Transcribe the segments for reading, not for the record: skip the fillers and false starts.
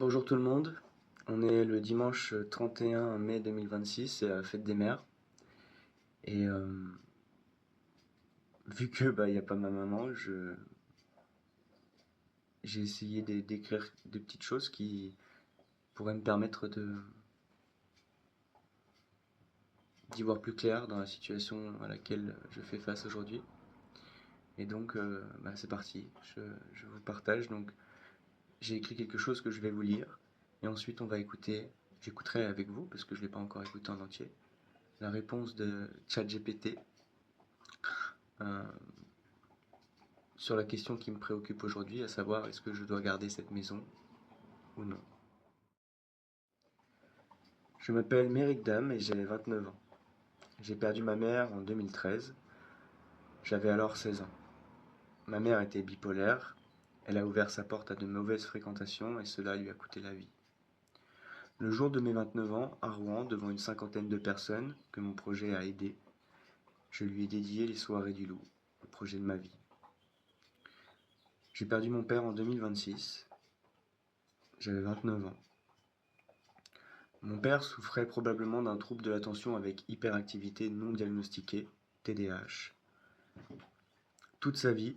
Bonjour tout le monde, on est le dimanche 31 mai 2026, c'est la fête des mères. Et vu que il y a pas ma maman, j'ai essayé d'écrire des petites choses qui pourraient me permettre d'y voir plus clair dans la situation à laquelle je fais face aujourd'hui. Et donc c'est parti, je vous partage. Donc j'ai écrit quelque chose que je vais vous lire, et ensuite j'écouterai avec vous, parce que je ne l'ai pas encore écouté en entier, la réponse de ChatGPT euh, sur la question qui me préoccupe aujourd'hui, à savoir est-ce que je dois garder cette maison ou non. Je m'appelle Méric Dam et j'ai 29 ans. J'ai perdu ma mère en 2013. J'avais alors 16 ans. Ma mère était bipolaire. Elle a ouvert sa porte à de mauvaises fréquentations et cela lui a coûté la vie. Le jour de mes 29 ans, à Rouen, devant une cinquantaine de personnes que mon projet a aidé, je lui ai dédié les soirées du loup, le projet de ma vie. J'ai perdu mon père en 2026. J'avais 29 ans. Mon père souffrait probablement d'un trouble de l'attention avec hyperactivité non diagnostiquée, TDAH. Toute sa vie,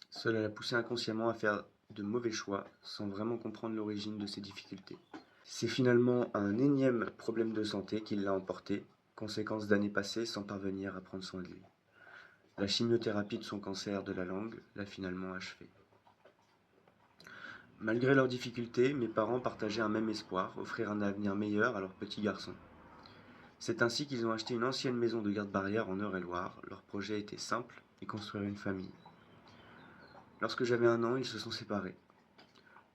cela l'a poussé inconsciemment à faire de mauvais choix sans vraiment comprendre l'origine de ses difficultés. C'est finalement un énième problème de santé qui l'a emporté, conséquence d'années passées sans parvenir à prendre soin de lui. La chimiothérapie de son cancer de la langue l'a finalement achevé. Malgré leurs difficultés, mes parents partageaient un même espoir, offrir un avenir meilleur à leur petit garçon. C'est ainsi qu'ils ont acheté une ancienne maison de garde-barrière en Eure-et-Loire. Leur projet était simple et construire une famille. Lorsque j'avais 1 an, ils se sont séparés.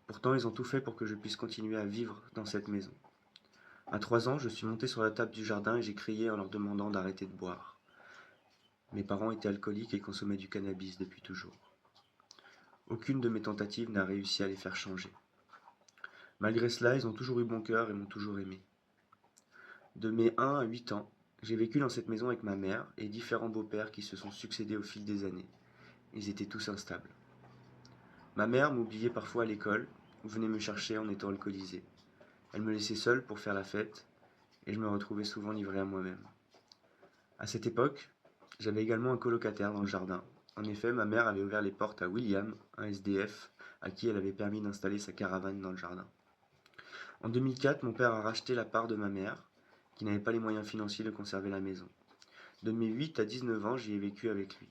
Pourtant, ils ont tout fait pour que je puisse continuer à vivre dans cette maison. À 3 ans, je suis monté sur la table du jardin et j'ai crié en leur demandant d'arrêter de boire. Mes parents étaient alcooliques et consommaient du cannabis depuis toujours. Aucune de mes tentatives n'a réussi à les faire changer. Malgré cela, ils ont toujours eu bon cœur et m'ont toujours aimé. De mes 1 à 8 ans, j'ai vécu dans cette maison avec ma mère et différents beaux-pères qui se sont succédés au fil des années. Ils étaient tous instables. Ma mère m'oubliait parfois à l'école ou venait me chercher en étant alcoolisée. Elle me laissait seule pour faire la fête et je me retrouvais souvent livré à moi-même. À cette époque, j'avais également un colocataire dans le jardin. En effet, ma mère avait ouvert les portes à William, un SDF, à qui elle avait permis d'installer sa caravane dans le jardin. En 2004, mon père a racheté la part de ma mère, qui n'avait pas les moyens financiers de conserver la maison. De mes 8 à 19 ans, j'y ai vécu avec lui.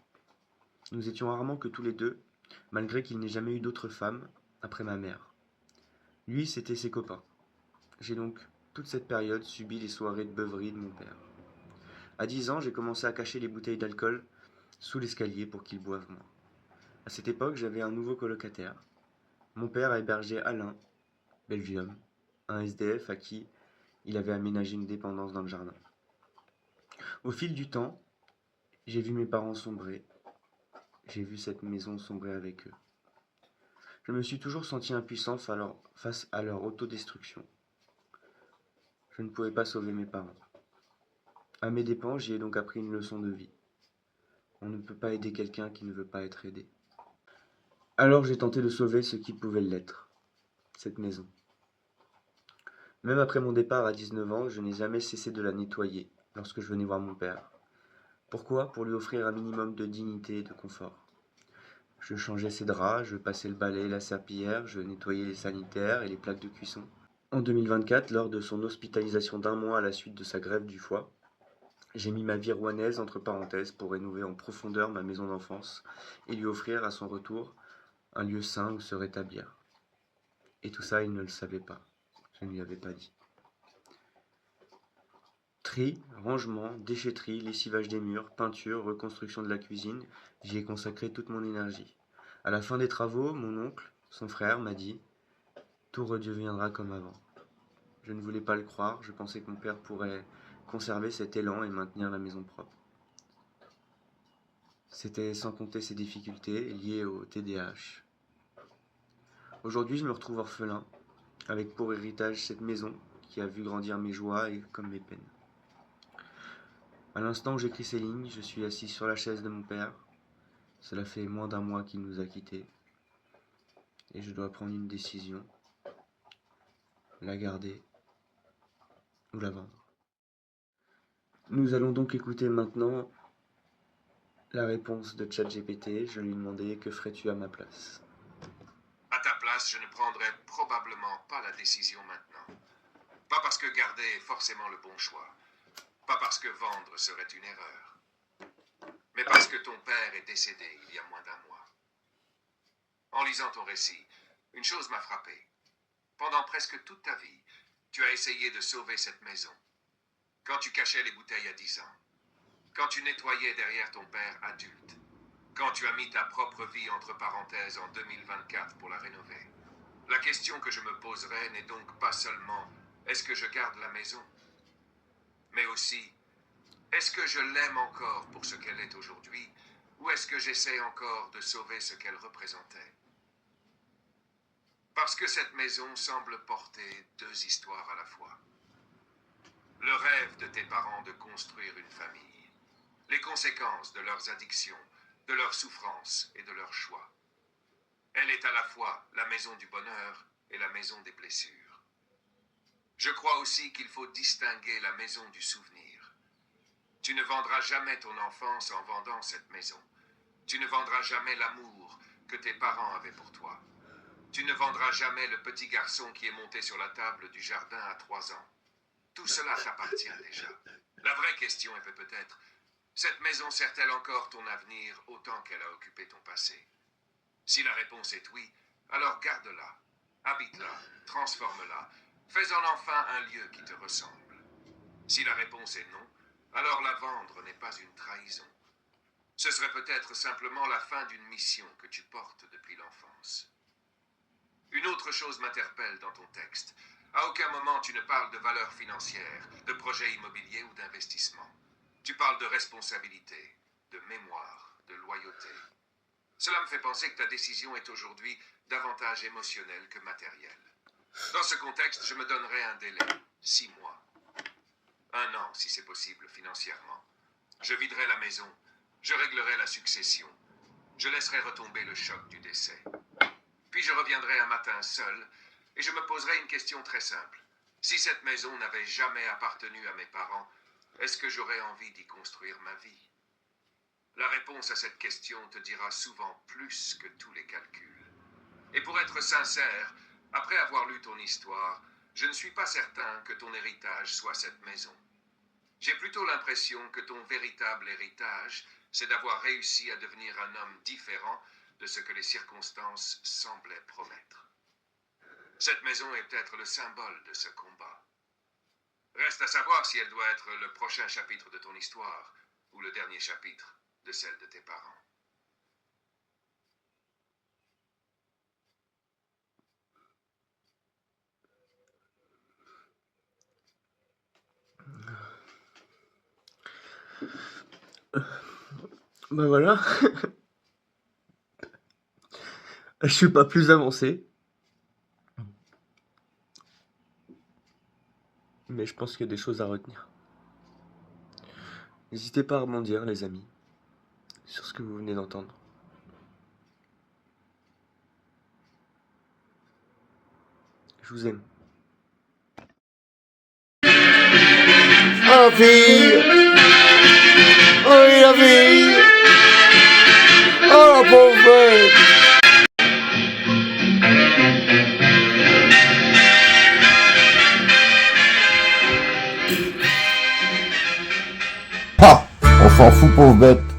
Nous étions rarement que tous les deux, malgré qu'il n'ait jamais eu d'autre femme après ma mère. Lui, c'était ses copains. J'ai donc, toute cette période, subi les soirées de beuverie de mon père. À 10 ans, j'ai commencé à cacher les bouteilles d'alcool sous l'escalier pour qu'il boive moins. À cette époque, j'avais un nouveau colocataire. Mon père a hébergé Alain, Belgium, un SDF à qui il avait aménagé une dépendance dans le jardin. Au fil du temps, j'ai vu mes parents sombrer. J'ai vu cette maison sombrer avec eux. Je me suis toujours senti impuissant face à leur autodestruction. Je ne pouvais pas sauver mes parents. À mes dépens, j'y ai donc appris une leçon de vie. On ne peut pas aider quelqu'un qui ne veut pas être aidé. Alors j'ai tenté de sauver ce qui pouvait l'être, cette maison. Même après mon départ à 19 ans, je n'ai jamais cessé de la nettoyer lorsque je venais voir mon père. Pourquoi? Pour lui offrir un minimum de dignité et de confort. Je changeais ses draps, je passais le balai et la serpillière, je nettoyais les sanitaires et les plaques de cuisson. En 2024, lors de son hospitalisation d'1 mois à la suite de sa greffe du foie, j'ai mis ma vie rouennaise entre parenthèses pour rénover en profondeur ma maison d'enfance et lui offrir à son retour un lieu sain où se rétablir. Et tout ça, il ne le savait pas. Je ne lui avais pas dit. Tri, rangement, déchetterie, lessivage des murs, peinture, reconstruction de la cuisine, j'y ai consacré toute mon énergie. À la fin des travaux, mon oncle, son frère, m'a dit « Tout redeviendra comme avant ». Je ne voulais pas le croire, je pensais que mon père pourrait conserver cet élan et maintenir la maison propre. C'était sans compter ses difficultés liées au TDAH. Aujourd'hui, je me retrouve orphelin, avec pour héritage cette maison qui a vu grandir mes joies et comme mes peines. À l'instant où j'écris ces lignes, je suis assis sur la chaise de mon père. Cela fait moins d'1 mois qu'il nous a quittés. Et je dois prendre une décision. la garder ou la vendre. Nous allons donc écouter maintenant la réponse de ChatGPT. Je lui ai demandé: que ferais-tu à ma place? À ta place, je ne prendrais probablement pas la décision maintenant. Pas parce que garder est forcément le bon choix. Pas parce que vendre serait une erreur. Mais parce que ton père est décédé il y a moins d'un mois. En lisant ton récit, une chose m'a frappé. Pendant presque toute ta vie, tu as essayé de sauver cette maison. Quand tu cachais les bouteilles à 10 ans. Quand tu nettoyais derrière ton père adulte. Quand tu as mis ta propre vie entre parenthèses en 2024 pour la rénover. La question que je me poserai n'est donc pas seulement « est-ce que je garde la maison ?» mais aussi « est-ce que je l'aime encore pour ce qu'elle est aujourd'hui ou est-ce que j'essaie encore de sauver ce qu'elle représentait ?» Parce que cette maison semble porter deux histoires à la fois. Le rêve de tes parents de construire une famille. Les conséquences de leurs addictions, de leurs souffrances et de leurs choix. Elle est à la fois la maison du bonheur et la maison des blessures. Je crois aussi qu'il faut distinguer la maison du souvenir. Tu ne vendras jamais ton enfance en vendant cette maison. Tu ne vendras jamais l'amour que tes parents avaient pour toi. Tu ne vendras jamais le petit garçon qui est monté sur la table du jardin à 3 ans. Tout cela t'appartient déjà. La vraie question est peut-être, cette maison sert-elle encore ton avenir autant qu'elle a occupé ton passé? Si la réponse est oui, alors garde-la, habite-la, transforme-la, fais-en enfin un lieu qui te ressemble. Si la réponse est non, alors la vendre n'est pas une trahison. Ce serait peut-être simplement la fin d'une mission que tu portes depuis l'enfance. Une autre chose m'interpelle dans ton texte. À aucun moment tu ne parles de valeurs financières, de projets immobiliers ou d'investissement. Tu parles de responsabilité, de mémoire, de loyauté. Cela me fait penser que ta décision est aujourd'hui davantage émotionnelle que matérielle. Dans ce contexte, je me donnerai un délai, 6 mois. 1 an, si c'est possible financièrement. Je viderai la maison, je réglerai la succession, je laisserai retomber le choc du décès. Puis je reviendrai un matin seul et je me poserai une question très simple. Si cette maison n'avait jamais appartenu à mes parents, est-ce que j'aurais envie d'y construire ma vie? La réponse à cette question te dira souvent plus que tous les calculs. Et pour être sincère, après avoir lu ton histoire, je ne suis pas certain que ton héritage soit cette maison. J'ai plutôt l'impression que ton véritable héritage, c'est d'avoir réussi à devenir un homme différent de ce que les circonstances semblaient promettre. Cette maison est peut-être le symbole de ce combat. Reste à savoir si elle doit être le prochain chapitre de ton histoire ou le dernier chapitre de celle de tes parents. Ben voilà. Je suis pas plus avancé. Mais je pense qu'il y a des choses à retenir. N'hésitez pas à rebondir, les amis, sur ce que vous venez d'entendre. Je vous aime. Oh la fille! Oh la fille! Oh la pauvre bête! Ah! On s'en fout pauvre bête!